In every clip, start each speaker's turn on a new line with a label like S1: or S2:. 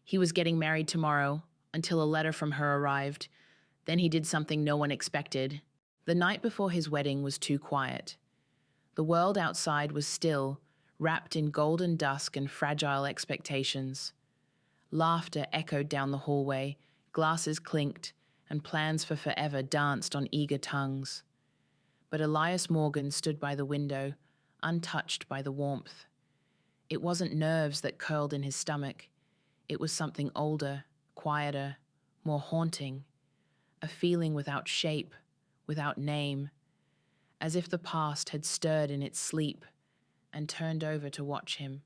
S1: He was getting married tomorrow, until a letter from her arrived. Then he did something no one expected. The night before his wedding was too quiet. The world outside was still, wrapped in golden dusk and fragile expectations. Laughter echoed down the hallway, glasses clinked, and plans for forever danced on eager tongues. But Elias Morgan stood by the window, untouched by the warmth. It wasn't nerves that curled in his stomach. It was something older, quieter, more haunting. A feeling without shape, without name, as if the past had stirred in its sleep and turned over to watch him.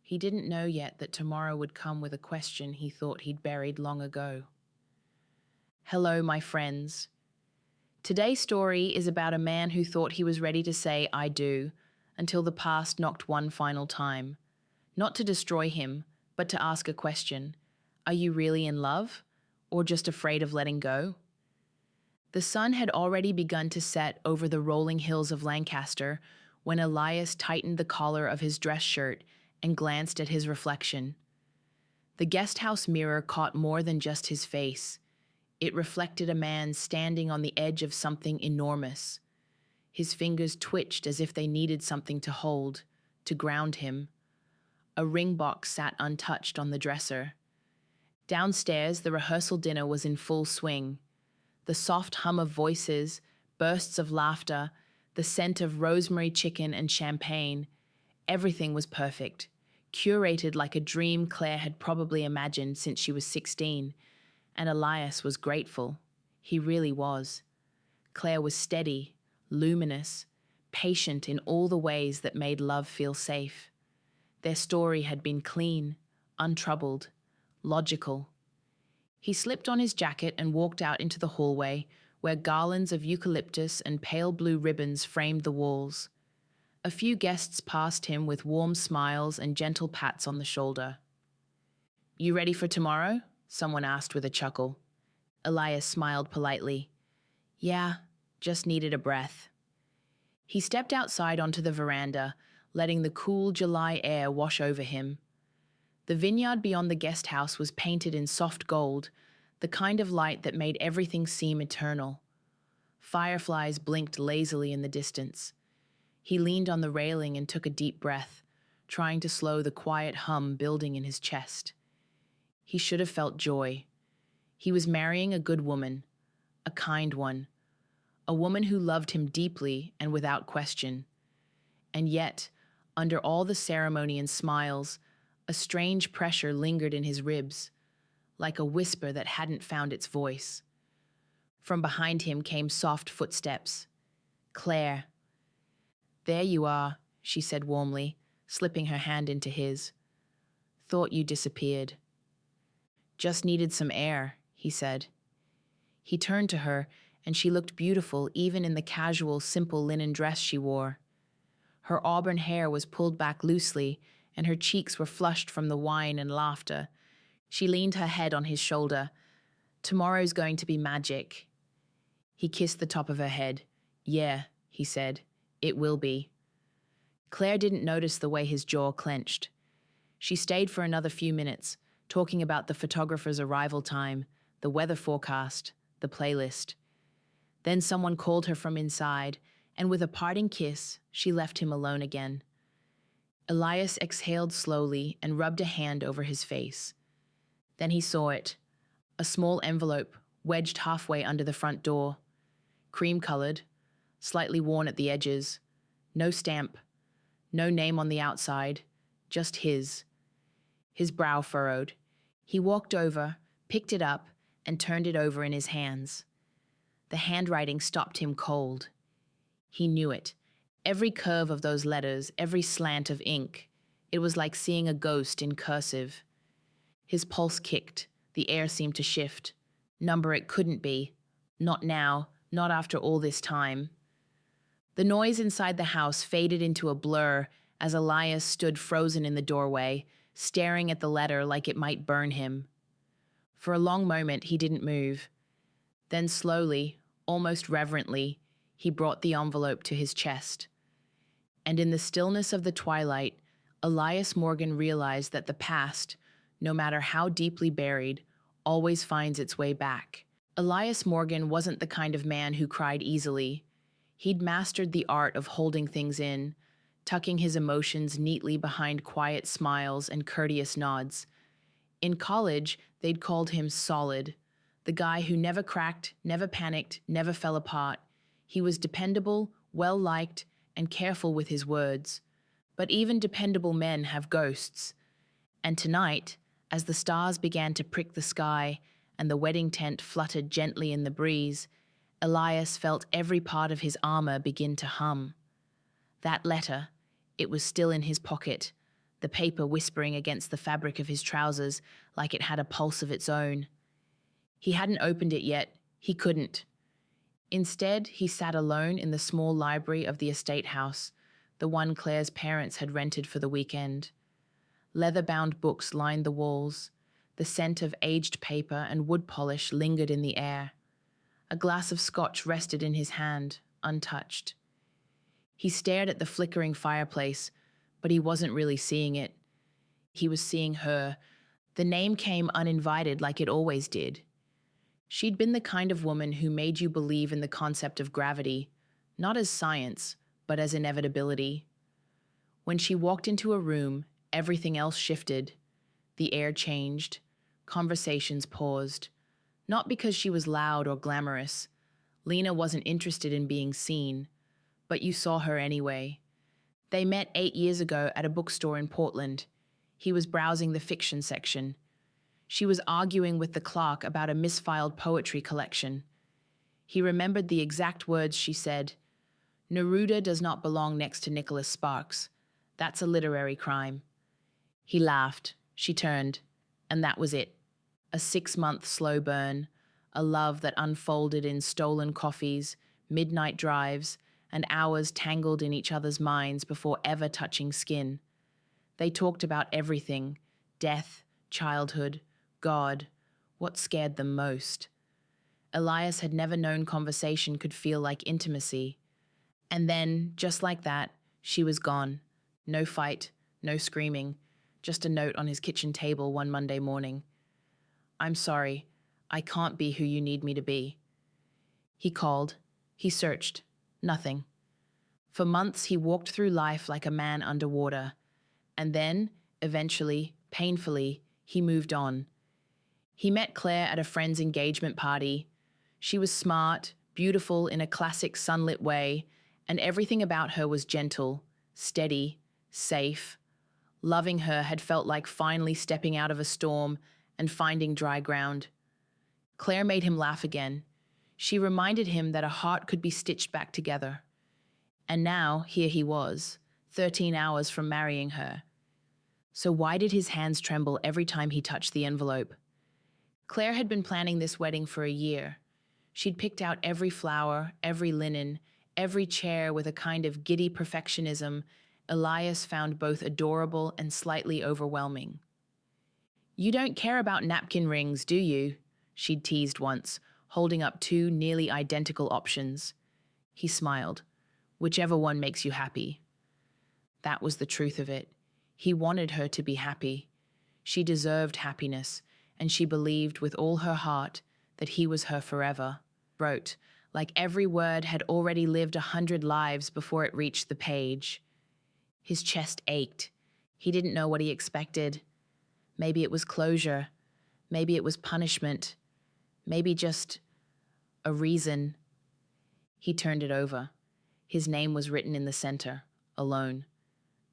S1: He didn't know yet that tomorrow would come with a question he thought he'd buried long ago. Hello, my friends. Today's story is about a man who thought he was ready to say "I do" until the past knocked one final time. Not to destroy him, but to ask a question. Are you really in love? Or just afraid of letting go? The sun had already begun to set over the rolling hills of Lancaster when Elias tightened the collar of his dress shirt and glanced at his reflection. The guest house mirror caught more than just his face. It reflected a man standing on the edge of something enormous. His fingers twitched as if they needed something to hold, to ground him. A ring box sat untouched on the dresser. Downstairs, the rehearsal dinner was in full swing. The soft hum of voices, bursts of laughter, the scent of rosemary chicken and champagne. Everything was perfect, curated like a dream Claire had probably imagined since she was 16. And Elias was grateful. He really was. Claire was steady, luminous, patient in all the ways that made love feel safe. Their story had been clean, untroubled, logical. He slipped on his jacket and walked out into the hallway, where garlands of eucalyptus and pale blue ribbons framed the walls. A few guests passed him with warm smiles and gentle pats on the shoulder. "You ready for tomorrow?" someone asked with a chuckle. Elias smiled politely. "Yeah, just needed a breath." He stepped outside onto the veranda, letting the cool July air wash over him. The vineyard beyond the guest house was painted in soft gold, the kind of light that made everything seem eternal. Fireflies blinked lazily in the distance. He leaned on the railing and took a deep breath, trying to slow the quiet hum building in his chest. He should have felt joy. He was marrying a good woman, a kind one, a woman who loved him deeply and without question. And yet, under all the ceremony and smiles, a strange pressure lingered in his ribs, like a whisper that hadn't found its voice. From behind him came soft footsteps. "Claire." "There you are," she said warmly, slipping her hand into his. "Thought you disappeared." "Just needed some air," he said. He turned to her, and she looked beautiful even in the casual, simple linen dress she wore. Her auburn hair was pulled back loosely, and her cheeks were flushed from the wine and laughter. She leaned her head on his shoulder. "Tomorrow's going to be magic." He kissed the top of her head. "Yeah," he said, "it will be." Claire didn't notice the way his jaw clenched. She stayed for another few minutes, talking about the photographer's arrival time, the weather forecast, the playlist. Then someone called her from inside, and with a parting kiss, she left him alone again. Elias exhaled slowly and rubbed a hand over his face. Then he saw it, a small envelope wedged halfway under the front door. Cream-colored, slightly worn at the edges, no stamp, no name on the outside, just his. His brow furrowed. He walked over, picked it up, and turned it over in his hands. The handwriting stopped him cold. He knew it. Every curve of those letters, every slant of ink. It was like seeing a ghost in cursive. His pulse kicked. The air seemed to shift. Number it couldn't be. Not now, not after all this time. The noise inside the house faded into a blur as Elias stood frozen in the doorway, staring at the letter like it might burn him. For a long moment, he didn't move. Then slowly, almost reverently, he brought the envelope to his chest. And in the stillness of the twilight, Elias Morgan realized that the past, no matter how deeply buried, always finds its way back. Elias Morgan wasn't the kind of man who cried easily. He'd mastered the art of holding things in, tucking his emotions neatly behind quiet smiles and courteous nods. In college, they'd called him Solid, the guy who never cracked, never panicked, never fell apart. He was dependable, well-liked, and careful with his words. But even dependable men have ghosts. And tonight, as the stars began to prick the sky and the wedding tent fluttered gently in the breeze, Elias felt every part of his armor begin to hum. That letter, it was still in his pocket, the paper whispering against the fabric of his trousers like it had a pulse of its own. He hadn't opened it yet. He couldn't. Instead, he sat alone in the small library of the estate house, the one Claire's parents had rented for the weekend. Leather-bound books lined the walls. The scent of aged paper and wood polish lingered in the air. A glass of scotch rested in his hand, untouched. He stared at the flickering fireplace, but he wasn't really seeing it. He was seeing her. The name came uninvited like it always did. She'd been the kind of woman who made you believe in the concept of gravity, not as science, but as inevitability. When she walked into a room, everything else shifted. The air changed. Conversations paused. Not because she was loud or glamorous. Lena wasn't interested in being seen, but you saw her anyway. They met 8 years ago at a bookstore in Portland. He was browsing the fiction section. She was arguing with the clerk about a misfiled poetry collection. He remembered the exact words she said. Neruda does not belong next to Nicholas Sparks. That's a literary crime. He laughed. She turned. And that was it. A 6-month slow burn. A love that unfolded in stolen coffees, midnight drives, and hours tangled in each other's minds before ever touching skin. They talked about everything. Death, childhood, God, what scared them most. Elias had never known conversation could feel like intimacy. And then, just like that, she was gone. No fight, no screaming, just a note on his kitchen table one Monday morning. I'm sorry, I can't be who you need me to be. He called. He searched. Nothing. For months, he walked through life like a man underwater. And then, eventually, painfully, he moved on. He met Claire at a friend's engagement party. She was smart, beautiful in a classic sunlit way, and everything about her was gentle, steady, safe. Loving her had felt like finally stepping out of a storm and finding dry ground. Claire made him laugh again. She reminded him that a heart could be stitched back together. And now, here he was, 13 hours from marrying her. So why did his hands tremble every time he touched the envelope? Claire had been planning this wedding for a year. She'd picked out every flower, every linen, every chair with a kind of giddy perfectionism Elias found both adorable and slightly overwhelming. You don't care about napkin rings, do you? She'd teased once, holding up 2 nearly identical options. He smiled. Whichever one makes you happy. That was the truth of it. He wanted her to be happy. She deserved happiness, and she believed with all her heart that he was her forever. Wrote, like every word had already lived 100 lives before it reached the page. His chest ached. He didn't know what he expected. Maybe it was closure. Maybe it was punishment. Maybe just a reason. He turned it over. His name was written in the center, alone.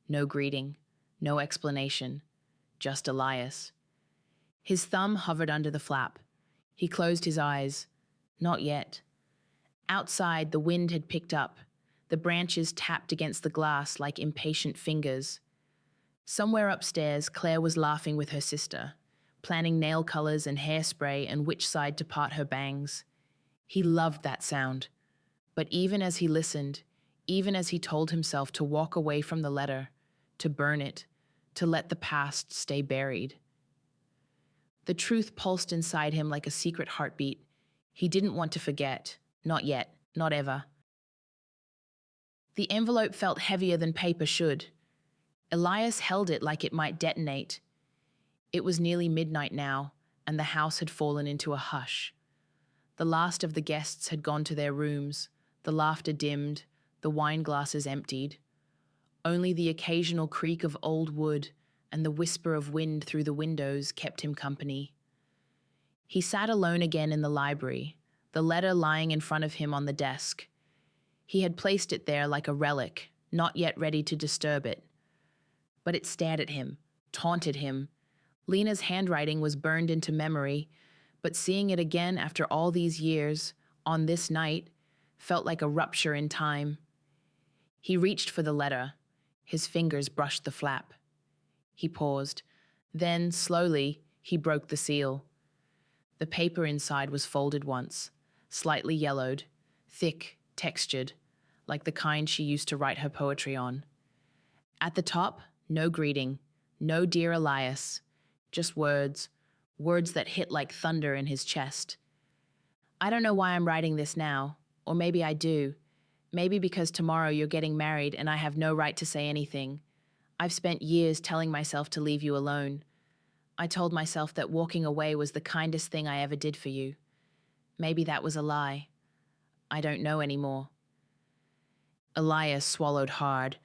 S1: No greeting, no explanation, just Elias. His thumb hovered under the flap. He closed his eyes. Not yet. Outside, the wind had picked up. The branches tapped against the glass like impatient fingers. Somewhere upstairs, Claire was laughing with her sister, planning nail colors and hairspray and which side to part her bangs. He loved that sound. But even as he listened, even as he told himself to walk away from the letter, to burn it, to let the past stay buried. The truth pulsed inside him like a secret heartbeat. He didn't want to forget. Not yet. Not ever. The envelope felt heavier than paper should. Elias held it like it might detonate. It was nearly midnight now, and the house had fallen into a hush. The last of the guests had gone to their rooms, the laughter dimmed, the wine glasses emptied. Only the occasional creak of old wood and the whisper of wind through the windows kept him company. He sat alone again in the library, the letter lying in front of him on the desk. He had placed it there like a relic, not yet ready to disturb it. But it stared at him, taunted him. Lena's handwriting was burned into memory, but seeing it again after all these years, on this night, felt like a rupture in time. He reached for the letter. His fingers brushed the flap. He paused. Then, slowly, he broke the seal. The paper inside was folded once, slightly yellowed, thick, textured, like the kind she used to write her poetry on. At the top, no greeting, no dear Elias, just words, words that hit like thunder in his chest. I don't know why I'm writing this now, or maybe I do. Maybe because tomorrow you're getting married and I have no right to say anything. I've spent years telling myself to leave you alone. I told myself that walking away was the kindest thing I ever did for you. Maybe that was a lie. I don't know anymore. Elias swallowed hard.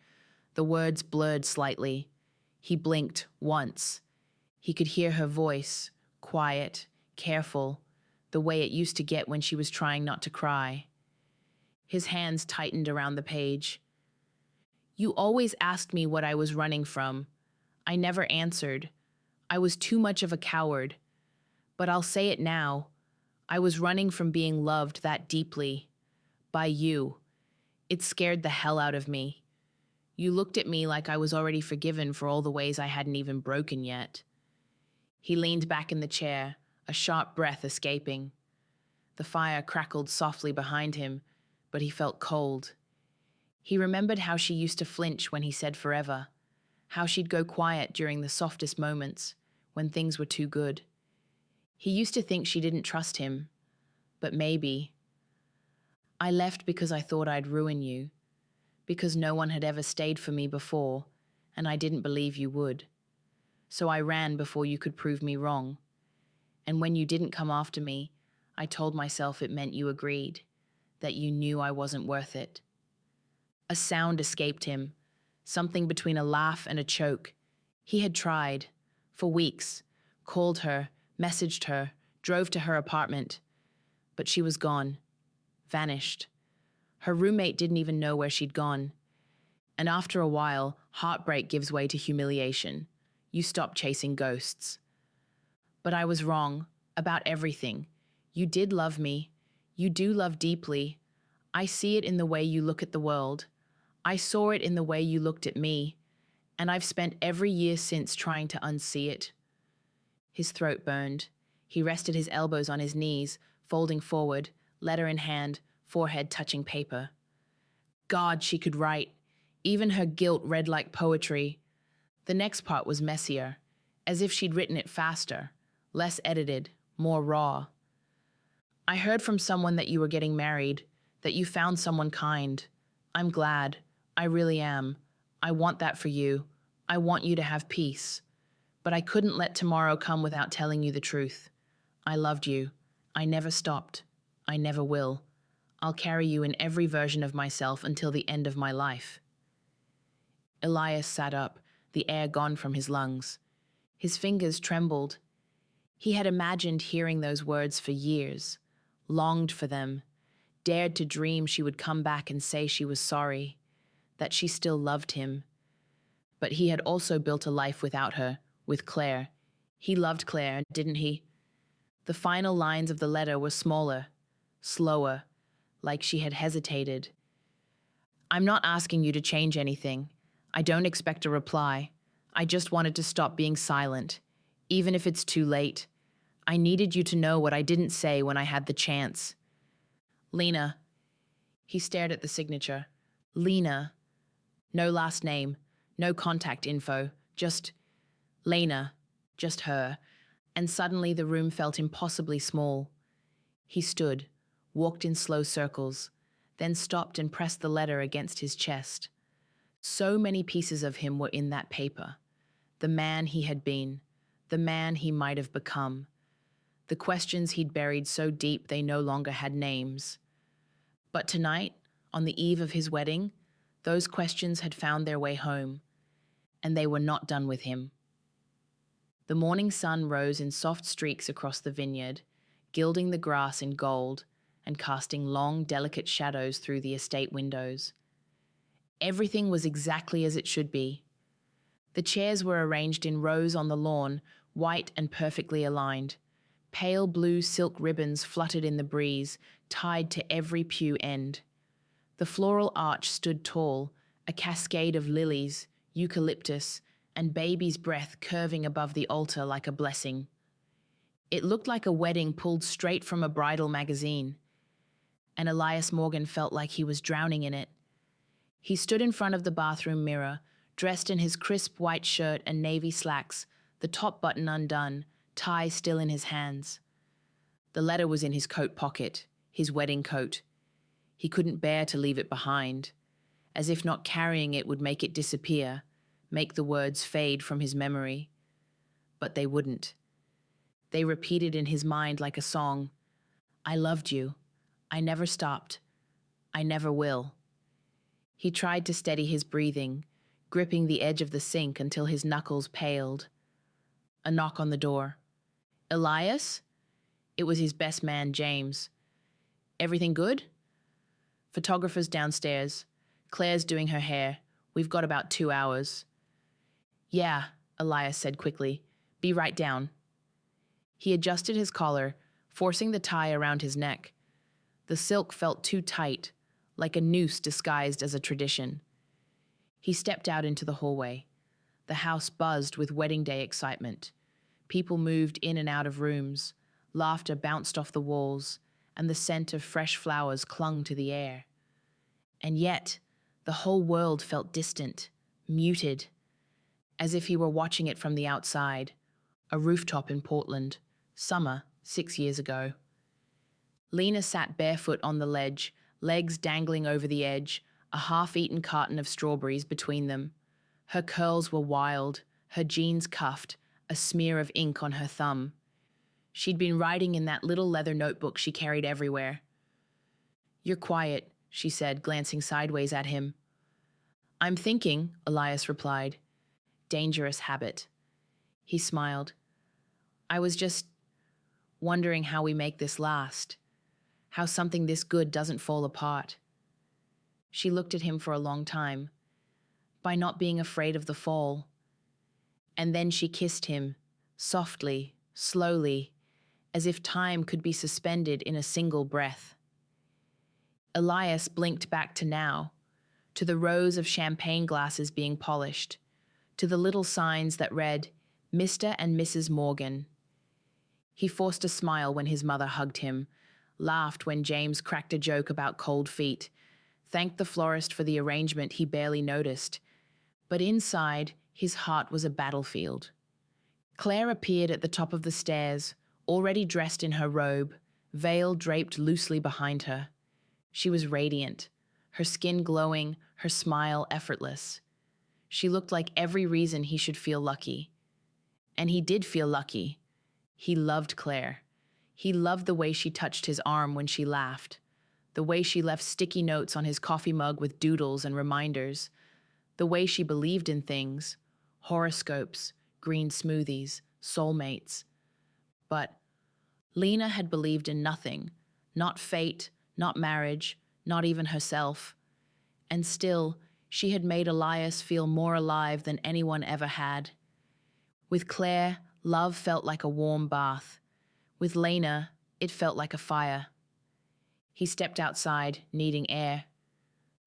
S1: The words blurred slightly. He blinked once. He could hear her voice, quiet, careful, the way it used to get when she was trying not to cry. His hands tightened around the page. You always asked me what I was running from. I never answered. I was too much of a coward. But I'll say it now. I was running from being loved that deeply. By you. It scared the hell out of me. You looked at me like I was already forgiven for all the ways I hadn't even broken yet. He leaned back in the chair, a sharp breath escaping. The fire crackled softly behind him, but he felt cold. He remembered how she used to flinch when he said forever, how she'd go quiet during the softest moments, when things were too good. He used to think she didn't trust him, but maybe. I left because I thought I'd ruin you, because no one had ever stayed for me before, and I didn't believe you would. So I ran before you could prove me wrong. And when you didn't come after me, I told myself it meant you agreed, that you knew I wasn't worth it. A sound escaped him, something between a laugh and a choke. He had tried, for weeks, called her, messaged her, drove to her apartment. But she was gone, vanished. Her roommate didn't even know where she'd gone. And after a while, heartbreak gives way to humiliation. You stop chasing ghosts. But I was wrong about everything. You did love me. You do love deeply. I see it in the way you look at the world. I saw it in the way you looked at me. And I've spent every year since trying to unsee it. His throat burned. He rested his elbows on his knees, folding forward, letter in hand, forehead touching paper. God, she could write. Even her guilt read like poetry. The next part was messier, as if she'd written it faster, less edited, more raw. I heard from someone that you were getting married, that you found someone kind. I'm glad. I really am. I want that for you. I want you to have peace. But I couldn't let tomorrow come without telling you the truth. I loved you. I never stopped. I never will. I'll carry you in every version of myself until the end of my life. Elias sat up, the air gone from his lungs. His fingers trembled. He had imagined hearing those words for years, longed for them, dared to dream she would come back and say she was sorry, that she still loved him. But he had also built a life without her, with Claire. He loved Claire, didn't he? The final lines of the letter were smaller, slower, like she had hesitated. I'm not asking you to change anything. I don't expect a reply. I just wanted to stop being silent, even if it's too late. I needed you to know what I didn't say when I had the chance. Lena. He stared at the signature. Lena. No last name, no contact info, just Lena, just her. And suddenly the room felt impossibly small. He stood, walked in slow circles, then stopped and pressed the letter against his chest. So many pieces of him were in that paper. The man he had been, the man he might have become, the questions he'd buried so deep they no longer had names. But tonight, on the eve of his wedding, those questions had found their way home, and they were not done with him. The morning sun rose in soft streaks across the vineyard, gilding the grass in gold and casting long, delicate shadows through the estate windows. Everything was exactly as it should be. The chairs were arranged in rows on the lawn, white and perfectly aligned. Pale blue silk ribbons fluttered in the breeze, tied to every pew end. The floral arch stood tall, a cascade of lilies, eucalyptus, and baby's breath curving above the altar like a blessing. It looked like a wedding pulled straight from a bridal magazine, and Elias Morgan felt like he was drowning in it. He stood in front of the bathroom mirror, dressed in his crisp white shirt and navy slacks, the top button undone, tie still in his hands. The letter was in his coat pocket, his wedding coat. He couldn't bear to leave it behind, as if not carrying it would make it disappear, make the words fade from his memory. But they wouldn't. They repeated in his mind like a song. I loved you. I never stopped. I never will. He tried to steady his breathing, gripping the edge of the sink until his knuckles paled. A knock on the door. Elias? It was his best man, James. Everything good? Photographer's downstairs. Claire's doing her hair. We've got about 2 hours. Yeah, Elias said quickly. Be right down. He adjusted his collar, forcing the tie around his neck. The silk felt too tight, like a noose disguised as a tradition. He stepped out into the hallway. The house buzzed with wedding day excitement. People moved in and out of rooms. Laughter bounced off the walls, and the scent of fresh flowers clung to the air. And yet, the whole world felt distant, muted, as if he were watching it from the outside, a rooftop in Portland, summer 6 years ago. Lena sat barefoot on the ledge, legs dangling over the edge, a half-eaten carton of strawberries between them. Her curls were wild, her jeans cuffed, a smear of ink on her thumb. She'd been writing in that little leather notebook she carried everywhere. You're quiet, she said, glancing sideways at him. I'm thinking, Elias replied. Dangerous habit. He smiled. I was just wondering how we make this last, how something this good doesn't fall apart. She looked at him for a long time, by not being afraid of the fall. And then she kissed him, softly, slowly, as if time could be suspended in a single breath. Elias blinked back to now, to the rows of champagne glasses being polished, to the little signs that read, Mr. and Mrs. Morgan. He forced a smile when his mother hugged him, laughed when James cracked a joke about cold feet, thanked the florist for the arrangement he barely noticed. But inside, his heart was a battlefield. Claire appeared at the top of the stairs, already dressed in her robe, veil draped loosely behind her. She was radiant, her skin glowing, her smile effortless. She looked like every reason he should feel lucky. And he did feel lucky. He loved Claire. He loved the way she touched his arm when she laughed, the way she left sticky notes on his coffee mug with doodles and reminders, the way she believed in things, horoscopes, green smoothies, soulmates. But Lena had believed in nothing, not fate, not marriage, not even herself. And still, she had made Elias feel more alive than anyone ever had. With Claire, love felt like a warm bath. With Lena, it felt like a fire. He stepped outside, needing air.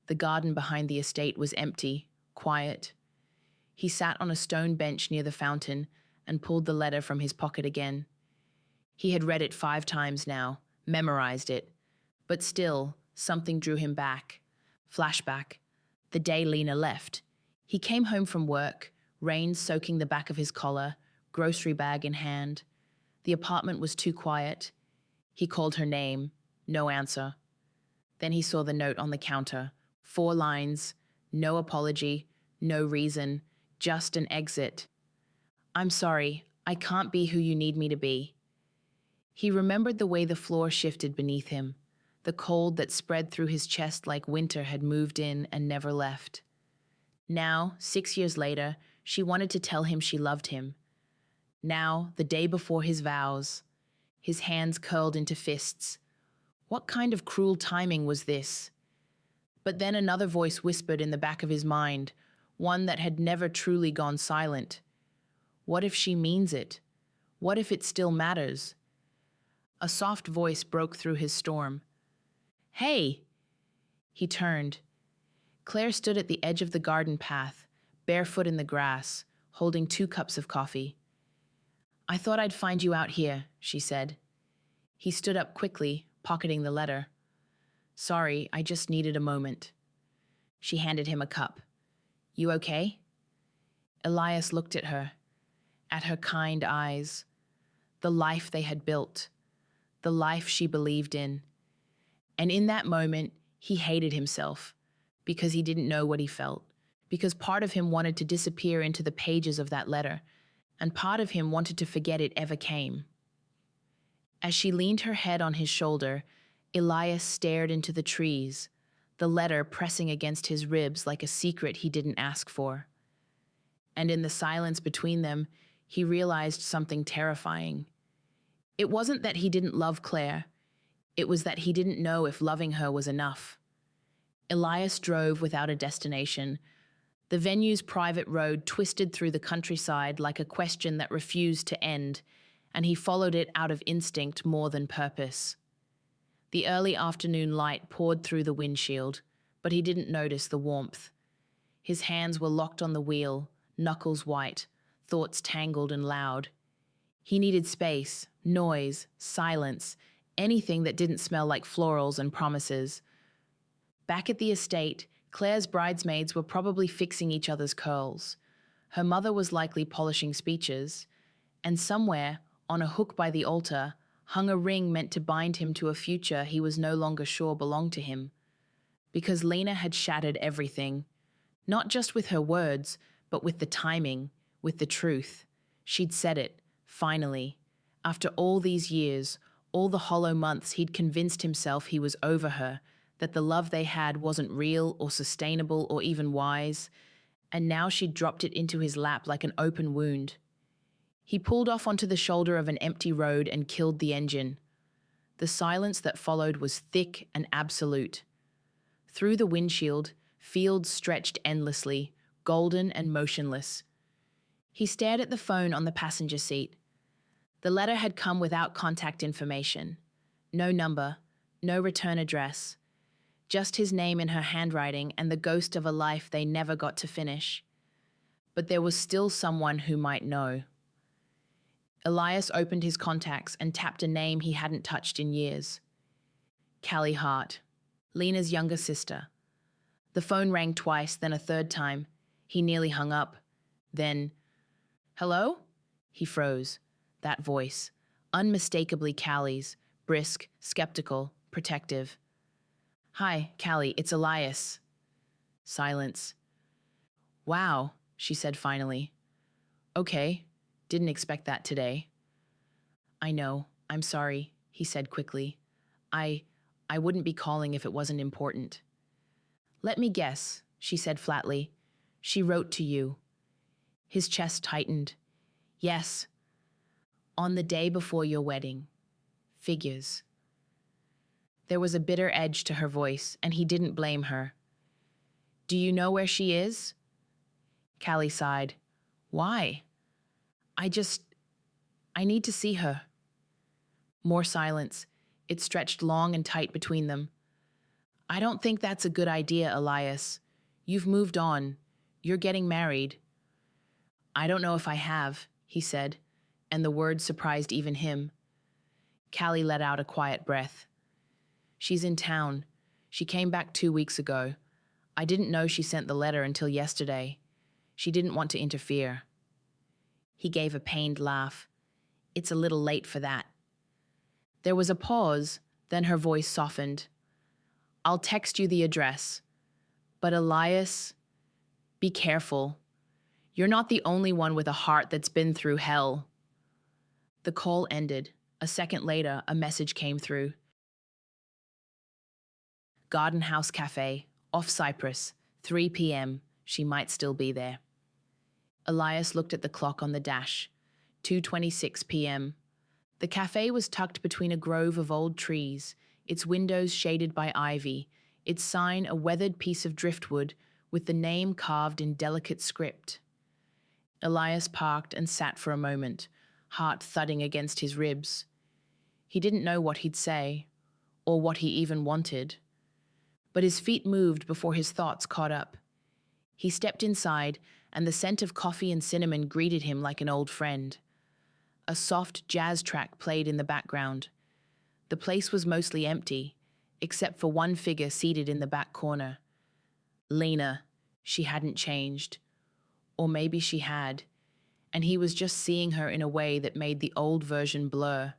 S1: The garden behind the estate was empty, quiet. He sat on a stone bench near the fountain and pulled the letter from his pocket again. He had read it 5 times now, memorized it. But still, something drew him back. Flashback. The day Lena left. He came home from work, rain soaking the back of his collar, grocery bag in hand. The apartment was too quiet. He called her name. No answer. Then he saw the note on the counter. 4 lines. No apology. No reason. Just an exit. I'm sorry. I can't be who you need me to be. He remembered the way the floor shifted beneath him, the cold that spread through his chest like winter had moved in and never left. Now, 6 years later, she wanted to tell him she loved him. Now, the day before his vows, his hands curled into fists. What kind of cruel timing was this? But then another voice whispered in the back of his mind, one that had never truly gone silent. What if she means it? What if it still matters? A soft voice broke through his storm. Hey! He turned. Claire stood at the edge of the garden path, barefoot in the grass, holding 2 cups of coffee. I thought I'd find you out here, she said. He stood up quickly, pocketing the letter. Sorry, I just needed a moment. She handed him a cup. You okay? Elias looked at her kind eyes, the life they had built, the life she believed in. And in that moment, he hated himself because he didn't know what he felt, because part of him wanted to disappear into the pages of that letter, and part of him wanted to forget it ever came. As she leaned her head on his shoulder, Elias stared into the trees, the letter pressing against his ribs like a secret he didn't ask for. And in the silence between them, he realized something terrifying. It wasn't that he didn't love Claire. It was that he didn't know if loving her was enough. Elias drove without a destination. The venue's private road twisted through the countryside like a question that refused to end, and he followed it out of instinct more than purpose. The early afternoon light poured through the windshield, but he didn't notice the warmth. His hands were locked on the wheel, knuckles white, thoughts tangled and loud. He needed space, noise, silence, anything that didn't smell like florals and promises. Back at the estate, Claire's bridesmaids were probably fixing each other's curls. Her mother was likely polishing speeches, and somewhere, on a hook by the altar, hung a ring meant to bind him to a future he was no longer sure belonged to him. Because Lena had shattered everything, not just with her words, but with the timing, with the truth. She'd said it, finally. After all these years, all the hollow months he'd convinced himself he was over her, that the love they had wasn't real or sustainable or even wise, and now she'd dropped it into his lap like an open wound. He pulled off onto the shoulder of an empty road and killed the engine. The silence that followed was thick and absolute. Through the windshield, fields stretched endlessly, golden and motionless. He stared at the phone on the passenger seat. The letter had come without contact information. No number, no return address. Just his name in her handwriting and the ghost of a life they never got to finish. But there was still someone who might know. Elias opened his contacts and tapped a name he hadn't touched in years. Callie Hart, Lena's younger sister. The phone rang twice, then a third time. He nearly hung up. Then, hello? He froze. That voice, unmistakably Callie's, brisk, skeptical, protective. Hi, Callie, it's Elias. Silence. Wow, she said finally. Okay, didn't expect that today. I know, I'm sorry, he said quickly. I wouldn't be calling if it wasn't important. Let me guess, she said flatly. She wrote to you. His chest tightened. Yes. On the day before your wedding. Figures. There was a bitter edge to her voice, and he didn't blame her. Do you know where she is? Callie sighed. Why? I need to see her. More silence. It stretched long and tight between them. I don't think that's a good idea, Elias. You've moved on. You're getting married. I don't know if I have, he said, and the words surprised even him. Callie let out a quiet breath. She's in town. She came back 2 weeks ago. I didn't know she sent the letter until yesterday. She didn't want to interfere. He gave a pained laugh. It's a little late for that. There was a pause, then her voice softened. I'll text you the address. But Elias, be careful. You're not the only one with a heart that's been through hell. The call ended. A second later, a message came through. Garden House Cafe, off Cyprus, 3 p.m. She might still be there. Elias looked at the clock on the dash. 2:26 p.m. The cafe was tucked between a grove of old trees, its windows shaded by ivy, its sign a weathered piece of driftwood with the name carved in delicate script. Elias parked and sat for a moment, heart thudding against his ribs. He didn't know what he'd say, or what he even wanted. But his feet moved before his thoughts caught up. He stepped inside, and the scent of coffee and cinnamon greeted him like an old friend. A soft jazz track played in the background. The place was mostly empty, except for one figure seated in the back corner. Lena. She hadn't changed. Or maybe she had, and he was just seeing her in a way that made the old version blur.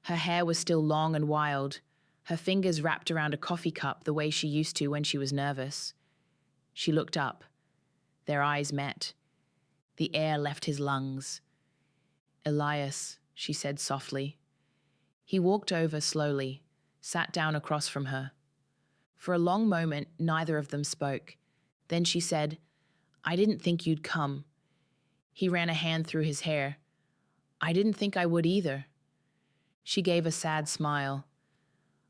S1: Her hair was still long and wild, her fingers wrapped around a coffee cup the way she used to when she was nervous. She looked up. Their eyes met. The air left his lungs. Elias, she said softly. He walked over slowly, sat down across from her. For a long moment, neither of them spoke. Then she said, I didn't think you'd come. He ran a hand through his hair. I didn't think I would either. She gave a sad smile.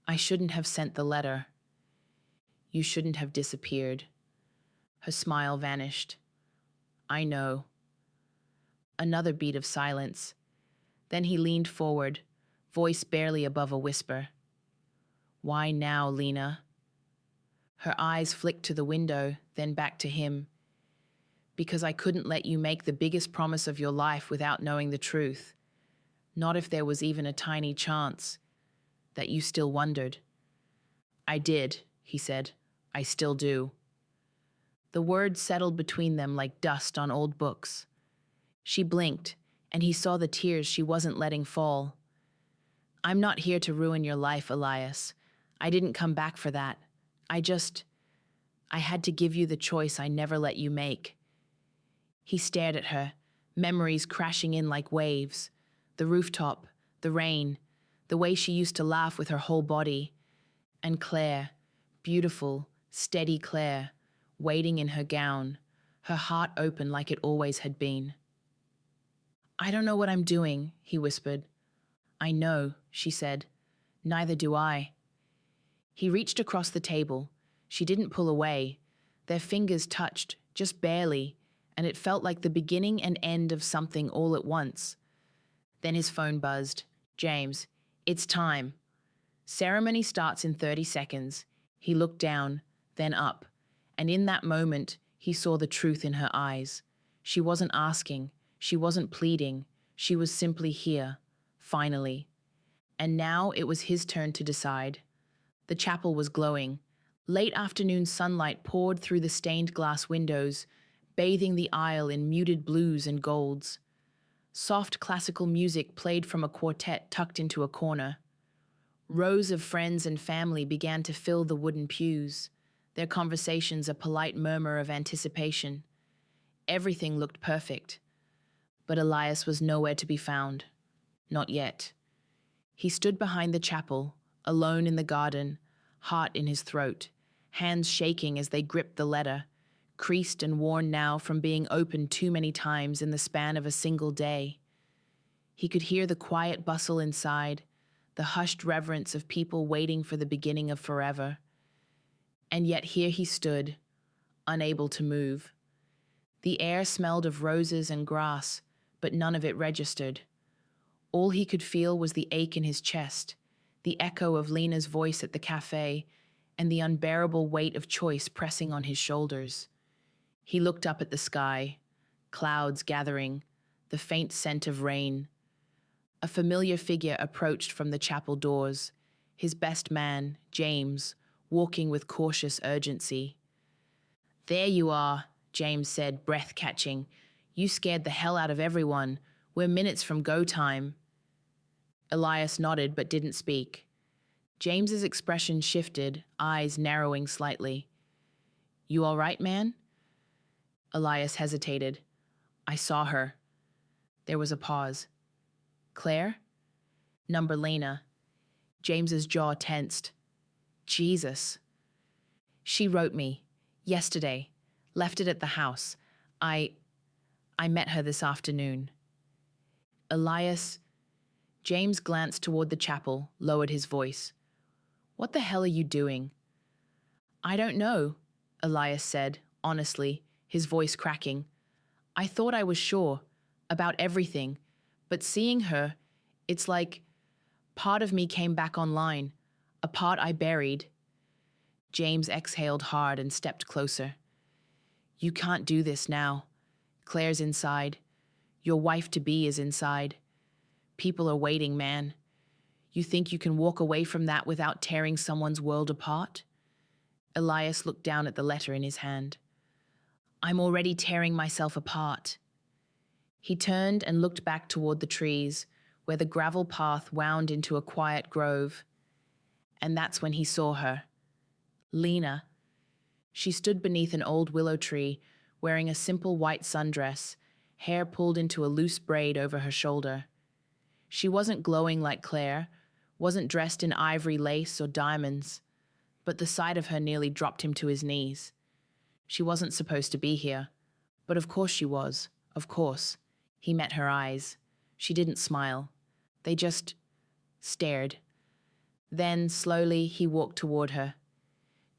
S1: I shouldn't have sent the letter. You shouldn't have disappeared. Her smile vanished. I know. Another beat of silence. Then he leaned forward, voice barely above a whisper. Why now, Lena? Her eyes flicked to the window, then back to him. Because I couldn't let you make the biggest promise of your life without knowing the truth. Not if there was even a tiny chance that you still wondered. I did, he said. I still do. The words settled between them like dust on old books. She blinked, and he saw the tears she wasn't letting fall. I'm not here to ruin your life, Elias. I didn't come back for that. I had to give you the choice I never let you make. He stared at her, memories crashing in like waves. The rooftop, the rain, the way she used to laugh with her whole body. And Claire, beautiful, steady Claire, waiting in her gown, her heart open like it always had been. I don't know what I'm doing, he whispered. I know, she said. Neither do I. He reached across the table. She didn't pull away. Their fingers touched, just barely, and it felt like the beginning and end of something all at once. Then his phone buzzed. James, it's time. Ceremony starts in 30 seconds. He looked down, then up, and in that moment, he saw the truth in her eyes. She wasn't asking. She wasn't pleading. She was simply here, finally. And now it was his turn to decide. The chapel was glowing. Late afternoon sunlight poured through the stained glass windows, bathing the aisle in muted blues and golds. Soft classical music played from a quartet tucked into a corner. Rows of friends and family began to fill the wooden pews, their conversations a polite murmur of anticipation. Everything looked perfect. But Elias was nowhere to be found. Not yet. He stood behind the chapel, alone in the garden, heart in his throat, hands shaking as they gripped the letter, creased and worn now from being opened too many times in the span of a single day. He could hear the quiet bustle inside, the hushed reverence of people waiting for the beginning of forever. And yet here he stood, unable to move. The air smelled of roses and grass, but none of it registered. All he could feel was the ache in his chest, the echo of Lena's voice at the cafe, and the unbearable weight of choice pressing on his shoulders. He looked up at the sky, clouds gathering, the faint scent of rain. A familiar figure approached from the chapel doors, his best man, James, walking with cautious urgency. There you are, James said, breath-catching. You scared the hell out of everyone. We're minutes from go time. Elias nodded but didn't speak. James's expression shifted, eyes narrowing slightly. You all right, man? Elias hesitated. I saw her. There was a pause. Claire? Number Lena. James's jaw tensed. Jesus. She wrote me. Yesterday. Left it at the house. I met her this afternoon. Elias. James glanced toward the chapel, lowered his voice. What the hell are you doing? I don't know, Elias said, honestly, his voice cracking. I thought I was sure, about everything, but seeing her, it's like part of me came back online, a part I buried. James exhaled hard and stepped closer. You can't do this now. Claire's inside. Your wife-to-be is inside. People are waiting, man. You think you can walk away from that without tearing someone's world apart? Elias looked down at the letter in his hand. I'm already tearing myself apart. He turned and looked back toward the trees, where the gravel path wound into a quiet grove. And that's when he saw her. Lena. She stood beneath an old willow tree, wearing a simple white sundress, hair pulled into a loose braid over her shoulder. She wasn't glowing like Claire, wasn't dressed in ivory lace or diamonds, but the sight of her nearly dropped him to his knees. She wasn't supposed to be here, but of course she was, of course. He met her eyes. She didn't smile. They just stared. Then, slowly, he walked toward her.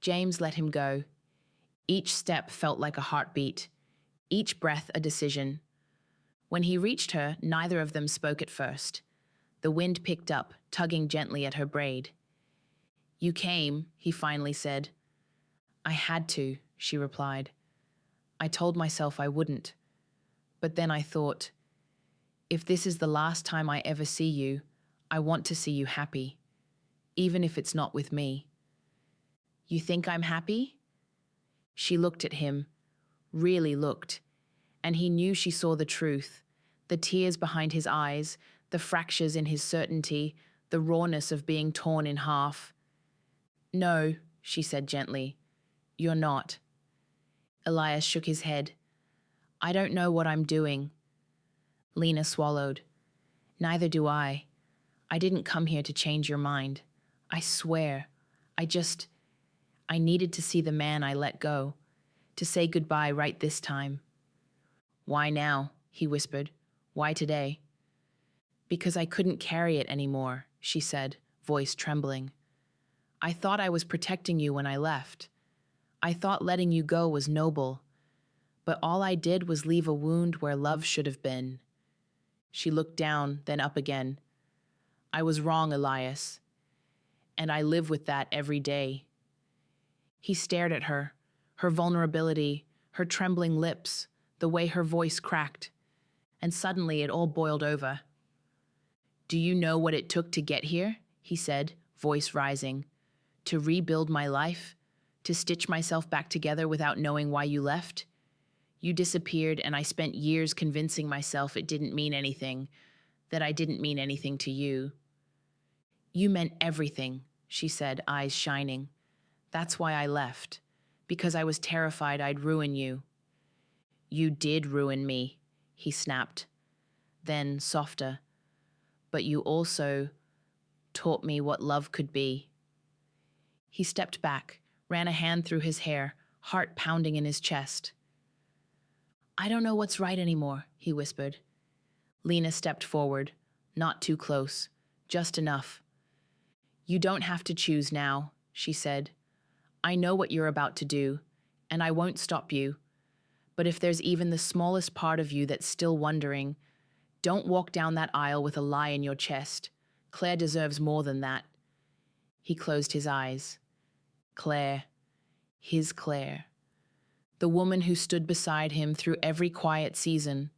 S1: James let him go. Each step felt like a heartbeat, each breath a decision. When he reached her, neither of them spoke at first. The wind picked up, tugging gently at her braid. You came, he finally said. I had to, she replied. I told myself I wouldn't. But then I thought, if this is the last time I ever see you, I want to see you happy, even if it's not with me. You think I'm happy? She looked at him, really looked, and he knew she saw the truth, the tears behind his eyes, the fractures in his certainty, the rawness of being torn in half. No, she said gently, you're not. Elias shook his head. I don't know what I'm doing. Lena swallowed. Neither do I. I didn't come here to change your mind. I swear. I needed to see the man I let go, to say goodbye right this time. Why now? He whispered. Why today? Because I couldn't carry it anymore, she said, voice trembling. I thought I was protecting you when I left. I thought letting you go was noble, but all I did was leave a wound where love should have been. She looked down, then up again. I was wrong, Elias, and I live with that every day. He stared at her, her vulnerability, her trembling lips, the way her voice cracked, and suddenly it all boiled over. Do you know what it took to get here? He said, voice rising. To rebuild my life? To stitch myself back together without knowing why you left? You disappeared, and I spent years convincing myself it didn't mean anything, that I didn't mean anything to you. You meant everything, she said, eyes shining. That's why I left, because I was terrified I'd ruin you. You did ruin me, he snapped. Then, softer, but you also taught me what love could be. He stepped back, ran a hand through his hair, heart pounding in his chest. I don't know what's right anymore, he whispered. Lena stepped forward, not too close, just enough. You don't have to choose now, she said. I know what you're about to do, and I won't stop you. But if there's even the smallest part of you that's still wondering, don't walk down that aisle with a lie in your chest. Claire deserves more than that. He closed his eyes. Claire. His Claire. The woman who stood beside him through every quiet season.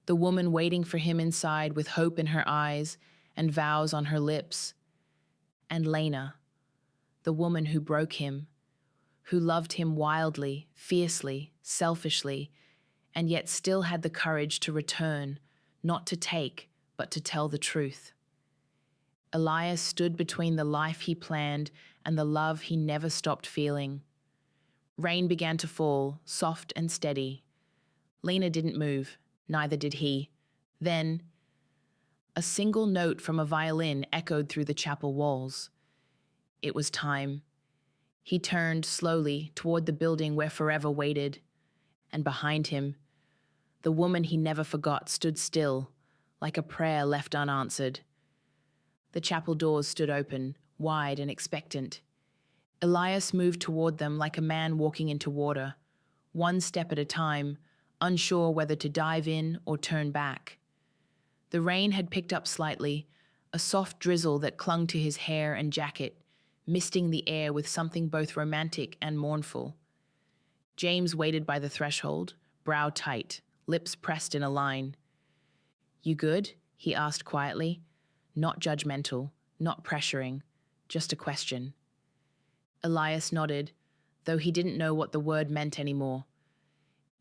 S1: The woman waiting for him inside with hope in her eyes and vows on her lips. And Lena. The woman who broke him, who loved him wildly, fiercely, selfishly, and yet still had the courage to return, not to take, but to tell the truth. Elias stood between the life he planned and the love he never stopped feeling. Rain began to fall, soft and steady. Lena didn't move, neither did he. Then, A single note from a violin echoed through the chapel walls. It was time. He turned slowly toward the building where forever waited, and behind him, the woman he never forgot stood still, like a prayer left unanswered. The chapel doors stood open, wide and expectant. Elias moved toward them like a man walking into water, one step at a time, unsure whether to dive in or turn back. The rain had picked up slightly, a soft drizzle that clung to his hair and jacket, misting the air with something both romantic and mournful. James waited by the threshold, brow tight, lips pressed in a line. "You good?" he asked quietly, not judgmental, not pressuring, just a question. Elias nodded, though he didn't know what the word meant anymore.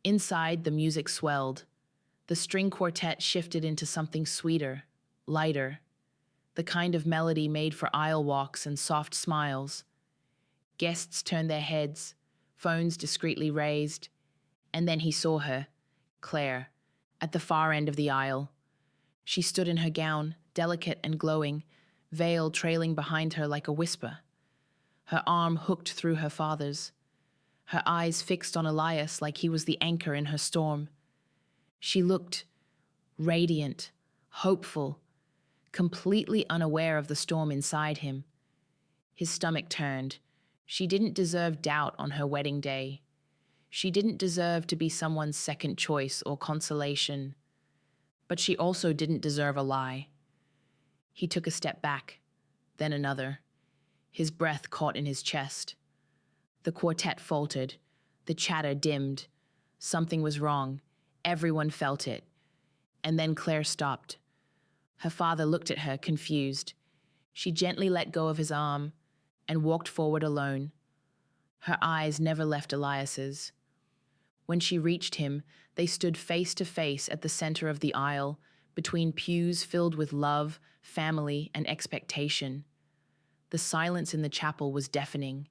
S1: Inside, the music swelled. The string quartet shifted into something sweeter, lighter, the kind of melody made for aisle walks and soft smiles. Guests turned their heads, phones discreetly raised, and then he saw her, Claire, at the far end of the aisle. She stood in her gown, delicate and glowing, veil trailing behind her like a whisper. Her arm hooked through her father's, her eyes fixed on Elias like he was the anchor in her storm. She looked radiant, hopeful, completely unaware of the storm inside him. His stomach turned. She didn't deserve doubt on her wedding day. She didn't deserve to be someone's second choice or consolation. But she also didn't deserve a lie. He took a step back, then another. His breath caught in his chest. The quartet faltered. The chatter dimmed. Something was wrong. Everyone felt it. And then Claire stopped. Her father looked at her, confused. She gently let go of his arm and walked forward alone. Her eyes never left Elias's. When she reached him, they stood face to face at the center of the aisle, between pews filled with love, family, and expectation. The silence in the chapel was deafening.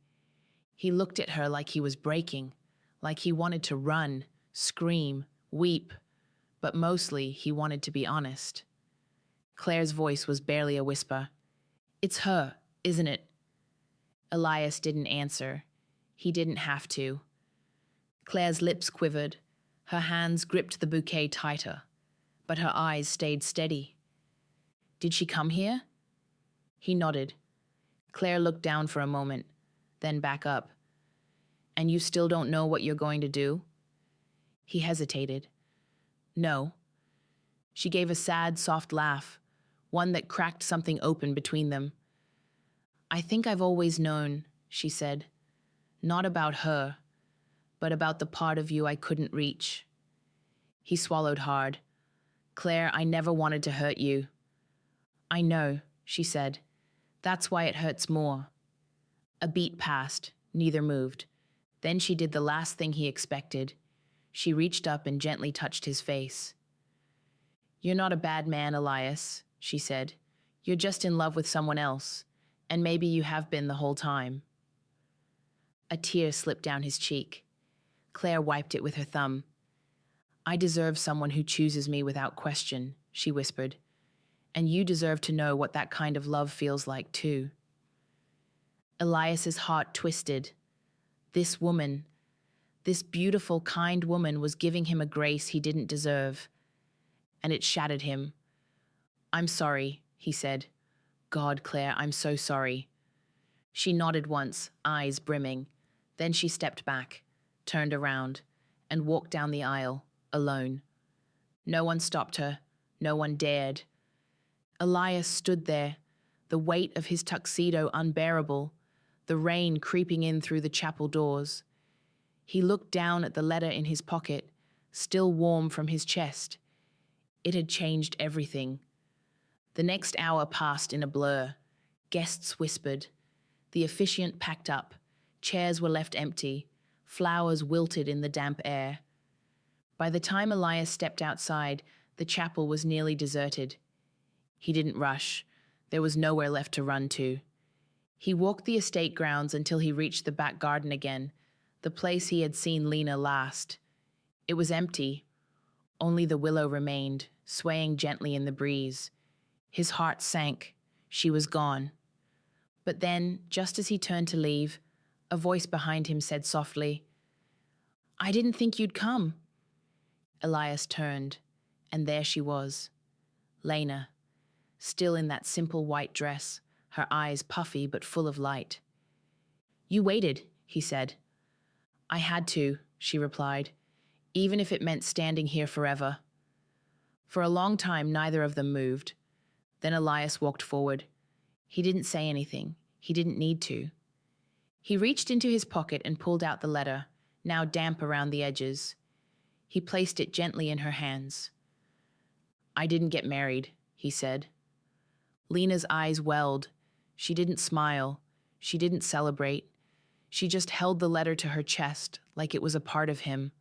S1: He looked at her like he was breaking, like he wanted to run, scream, weep, but mostly he wanted to be honest. Claire's voice was barely a whisper. "It's her, isn't it?" Elias didn't answer. He didn't have to. Claire's lips quivered. Her hands gripped the bouquet tighter, but her eyes stayed steady. "Did she come here?" He nodded. Claire looked down for a moment, then back up. "And you still don't know what you're going to do?" He hesitated. "No." She gave a sad, soft laugh, one that cracked something open between them. "I think I've always known," she said. "Not about her, but about the part of you I couldn't reach." He swallowed hard. "Claire, I never wanted to hurt you." "I know," she said. "That's why it hurts more." A beat passed. Neither moved. Then she did the last thing he expected. She reached up and gently touched his face. "You're not a bad man, Elias," she said. "You're just in love with someone else, and maybe you have been the whole time." A tear slipped down his cheek. Claire wiped it with her thumb. "I deserve someone who chooses me without question," she whispered. "And you deserve to know what that kind of love feels like, too." Elias's heart twisted. This woman, this beautiful, kind woman, was giving him a grace he didn't deserve. And it shattered him. "I'm sorry," he said. "God, Claire, I'm so sorry." She nodded once, eyes brimming. Then she stepped back, turned around, and walked down the aisle, alone. No one stopped her. No one dared. Elias stood there, the weight of his tuxedo unbearable, the rain creeping in through the chapel doors. He looked down at the letter in his pocket, still warm from his chest. It had changed everything. The next hour passed in a blur. Guests whispered. The officiant packed up. Chairs were left empty. Flowers wilted in the damp air. By the time Elias stepped outside, the chapel was nearly deserted. He didn't rush. There was nowhere left to run to. He walked the estate grounds until he reached the back garden again, the place he had seen Lena last. It was empty. Only the willow remained, swaying gently in the breeze. His heart sank. She was gone. But then, just as he turned to leave, a voice behind him said softly, "I didn't think you'd come." Elias turned, and there she was, Lena, still in that simple white dress, her eyes puffy but full of light. "You waited," he said. "I had to," she replied, "even if it meant standing here forever." For a long time, neither of them moved. Then Elias walked forward. He didn't say anything. He didn't need to. He reached into his pocket and pulled out the letter, now damp around the edges. He placed it gently in her hands. "I didn't get married," he said. Lena's eyes welled. She didn't smile. She didn't celebrate. She just held the letter to her chest like it was a part of him.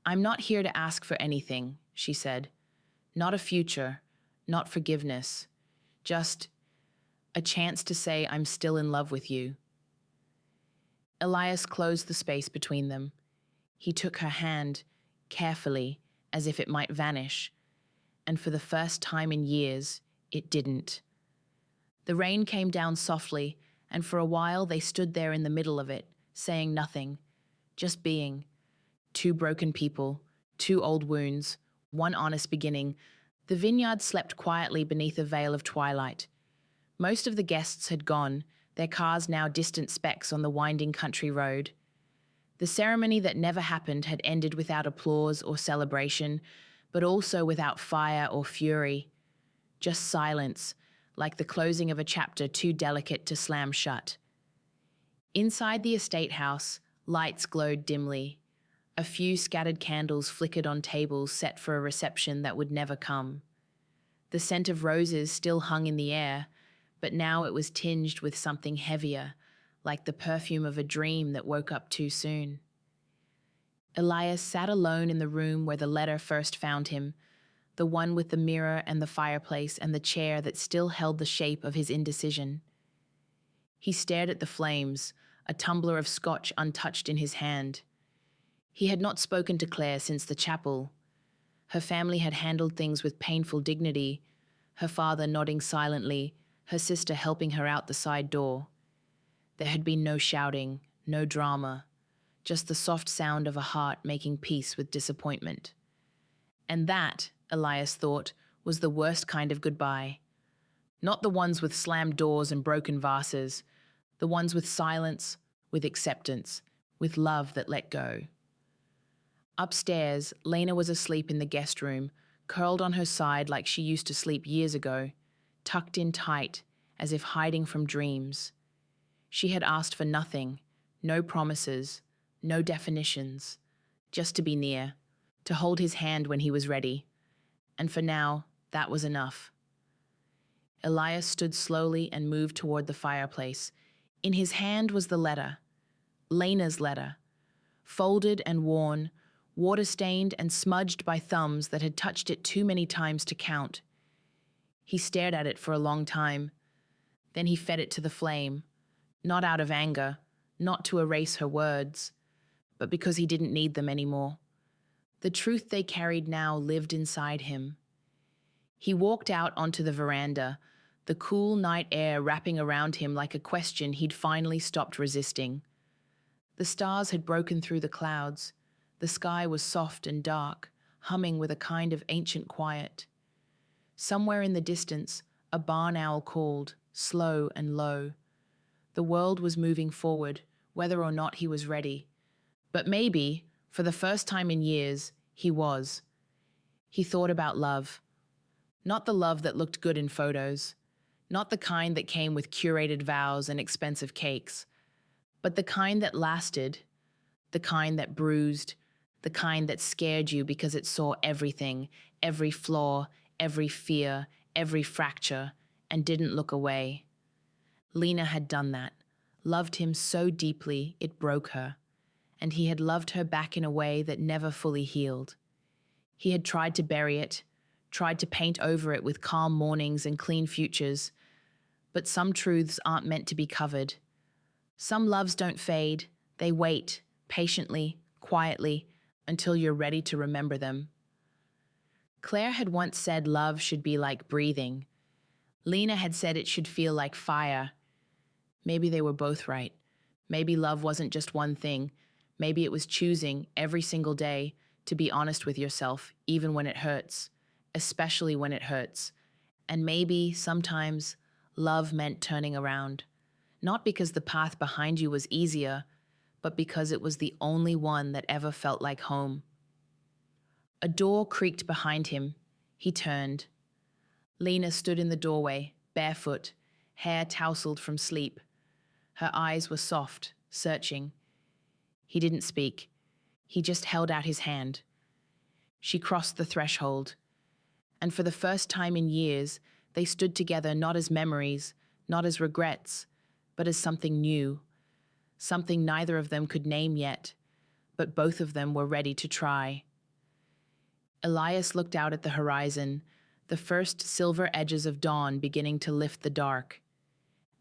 S1: "I'm not here to ask for anything," she said. "Not a future, not forgiveness. Just a chance to say I'm still in love with you." Elias closed the space between them. He took her hand, carefully, as if it might vanish, and for the first time in years, it didn't. The rain came down softly, and for a while they stood there in the middle of it, saying nothing, just being. Two broken people, two old wounds, one honest beginning. The vineyard slept quietly beneath a veil of twilight. Most of the guests had gone, their cars now distant specks on the winding country road. The ceremony that never happened had ended without applause or celebration, but also without fire or fury. Just silence, like the closing of a chapter too delicate to slam shut. Inside the estate house, lights glowed dimly. A few scattered candles flickered on tables set for a reception that would never come. The scent of roses still hung in the air, but now it was tinged with something heavier, like the perfume of a dream that woke up too soon. Elias sat alone in the room where the letter first found him, the one with the mirror and the fireplace and the chair that still held the shape of his indecision. He stared at the flames, a tumbler of scotch untouched in his hand. He had not spoken to Claire since the chapel. Her family had handled things with painful dignity, her father nodding silently, her sister helping her out the side door. There had been no shouting, no drama, just the soft sound of a heart making peace with disappointment. And that, Elias thought, was the worst kind of goodbye. Not the ones with slammed doors and broken vases, the ones with silence, with acceptance, with love that let go. Upstairs, Lena was asleep in the guest room, curled on her side like she used to sleep years ago, tucked in tight, as if hiding from dreams. She had asked for nothing, no promises, no definitions, just to be near, to hold his hand when he was ready. And for now, that was enough. Elias stood slowly and moved toward the fireplace. In his hand was the letter, Lena's letter, folded and worn, water-stained and smudged by thumbs that had touched it too many times to count. He stared at it for a long time. Then he fed it to the flame, not out of anger, not to erase her words, but because he didn't need them anymore. The truth they carried now lived inside him. He walked out onto the veranda, the cool night air wrapping around him like a question he'd finally stopped resisting. The stars had broken through the clouds. The sky was soft and dark, humming with a kind of ancient quiet. Somewhere in the distance, a barn owl called, slow and low. The world was moving forward, whether or not he was ready. But maybe, for the first time in years, he was. He thought about love. Not the love that looked good in photos, not the kind that came with curated vows and expensive cakes, but the kind that lasted, the kind that bruised, the kind that scared you because it saw everything, every flaw, every fear, every fracture, and didn't look away. Lena had done that, loved him so deeply it broke her, and he had loved her back in a way that never fully healed. He had tried to bury it, tried to paint over it with calm mornings and clean futures, but some truths aren't meant to be covered. Some loves don't fade, they wait, patiently, quietly, until you're ready to remember them. Claire had once said love should be like breathing, Lena had said it should feel like fire. Maybe they were both right. Maybe love wasn't just one thing. Maybe it was choosing every single day to be honest with yourself, even when it hurts, especially when it hurts. And maybe sometimes love meant turning around, not because the path behind you was easier, but because it was the only one that ever felt like home. A door creaked behind him. He turned. Lena stood in the doorway, barefoot, hair tousled from sleep. Her eyes were soft, searching. He didn't speak. He just held out his hand. She crossed the threshold. And for the first time in years, they stood together not as memories, not as regrets, but as something new. Something neither of them could name yet, but both of them were ready to try. Elias looked out at the horizon, the first silver edges of dawn beginning to lift the dark.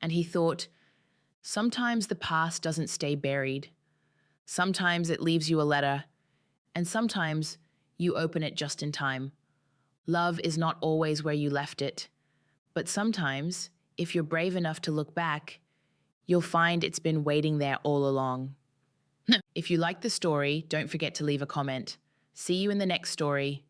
S1: And he thought, sometimes the past doesn't stay buried. Sometimes it leaves you a letter, and sometimes you open it just in time. Love is not always where you left it, but sometimes, if you're brave enough to look back, you'll find it's been waiting there all along. If you like the story, don't forget to leave a comment. See you in the next story.